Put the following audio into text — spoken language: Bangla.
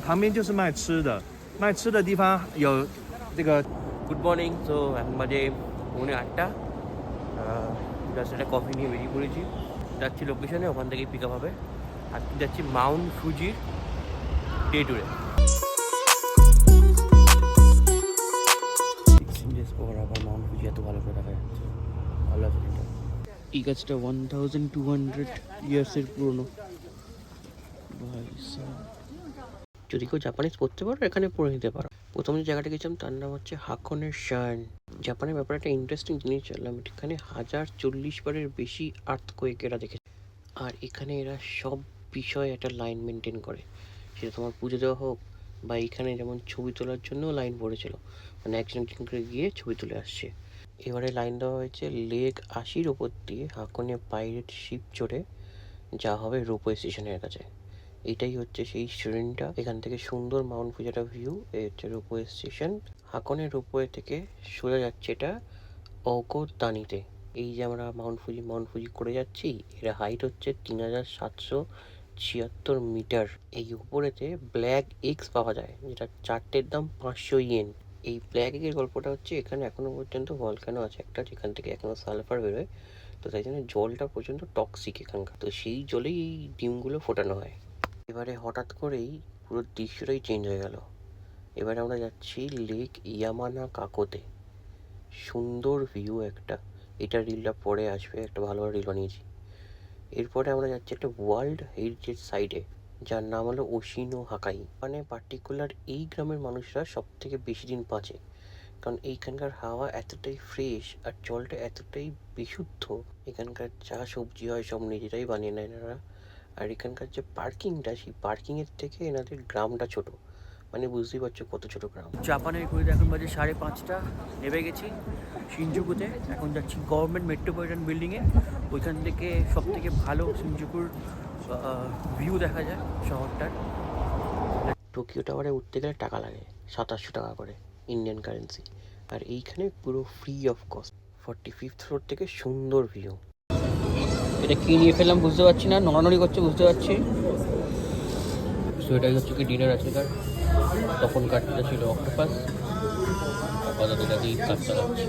旁边就是卖吃的，卖吃的地方有这个。গুড মর্নিং। তো এখন বাজে 8:30। জাস্ট একটা কফি নিয়ে বেরিয়ে পড়েছি, যাচ্ছি লোকেশনে, ওখান থেকেই পিক আপ হবে। আজকে যাচ্ছি মাউন্ট ফুজির ডে ট্যুরে। আবার মাউন্ট ফুজি এত ভালো করে দেখা যাচ্ছে, ভালো আছে এটা। এই গাছটা 1200 ইয়ার্সের পুরনো। যদি কেউ জাপানিজ পড়তে পারো এখানে পড়ে নিতে পারো। প্রথম যে জায়গাটা গেছিলাম তার নাম হচ্ছে হাকনের শার্ন। জাপানের ব্যাপারে একটা ইন্টারেস্টিং জিনিস জানলাম, এখানে 1040 বারের বেশি আর্থকোয়েক এরা দেখেছে। আর এখানে এরা সব বিষয়ে একটা লাইন মেনটেন করে, সেটা তোমার পুজো দেওয়া হোক বা এখানে যেমন ছবি তোলার জন্য লাইন পড়েছিল, মানে একজন করে গিয়ে ছবি তুলে আসছে। এবারে লাইন দেওয়া হয়েছে লেক 80-র ওপর দিয়ে হাকনে পাইরেট শিপ চড়ে যা হবে রোপওয়ে স্টেশনের কাছে। এটাই হচ্ছে সেই ট্রেনটা। এখান থেকে সুন্দর মাউন্ট ফুজিটা ভিউ। এই হচ্ছে রোপওয়ে স্টেশন। হাকনের রোপওয়ে থেকে সোজা যাচ্ছে এটা ওকোতানিতে। এই যে আমরা মাউন্ট ফুজি করে যাচ্ছি, এর হাইট হচ্ছে 3776 মিটার। এই উপরেতে ব্ল্যাক এগস পাওয়া যায়, যেটা 4টের দাম 500 ইয়েন। এই ব্ল্যাক এগের গল্পটা হচ্ছে এখানে এখনো পর্যন্ত ভলক্যানো আছে একটা, যেখান থেকে এখনো সালফার বেরোয়, তো তাই জন্য জলটা পর্যন্ত টক্সিক এখানকার। তো সেই জলেই এই ডিমগুলো ফোটানো হয়। এবারে হঠাৎ করেই পুরো দৃশ্যটাই চেঞ্জ হয়ে গেল। এবারে আমরা যাচ্ছি লেক ইয়ামানা কাকোতে। সুন্দর ভিউ একটা, এটা রিলটা পরে আসবে, একটা ভালো রিল বানিয়েছি। এরপরে আমরা যাচ্ছি একটা ওয়ার্ল্ড হেরিটেজ সাইটে, যার নাম হলো ওশিনো হাকাই। মানে পার্টিকুলার এই গ্রামের মানুষরা সব থেকে বেশি দিন বাঁচে, কারণ এইখানকার হাওয়া এতটাই ফ্রেশ আর জলটা এতটাই বিশুদ্ধ। এখানকার যা সবজি হয় সব নিজেরাই বানিয়ে নেয় এনারা। আর এখানকার যে পার্কিংটা, সেই পার্কিংয়ের থেকে এনাদের গ্রামটা ছোট, মানে বুঝতেই পারছো কত ছোট গ্রাম। জাপানের ঘড়িতে এখন বাজে 5:30। নেমে গেছি শিনজুকুতে। এখন যাচ্ছি গভর্নমেন্ট মেট্রোপলিটন বিল্ডিংয়ে। ওইখান থেকে সব থেকে ভালো শিনজুকুর ভিউ দেখা যায় শহরটার। টোকিও টাওয়ারে উঠতে গেলে টাকা লাগে 2700 টাকা করে ইন্ডিয়ান কারেন্সি। আর এইখানে পুরো free of cost. 45th floor থেকে সুন্দর ভিউ। এটা কি নিয়ে ফেললাম বুঝতে পারছি না, নড়ানড়ি করছে বুঝতে পারছি। সো এটাই হচ্ছে কি ডিনার আছে তার। তখন কাটটা ছিল অক্টোপাস, আপাতত এটা দিয়েই কাটতে লাগছে।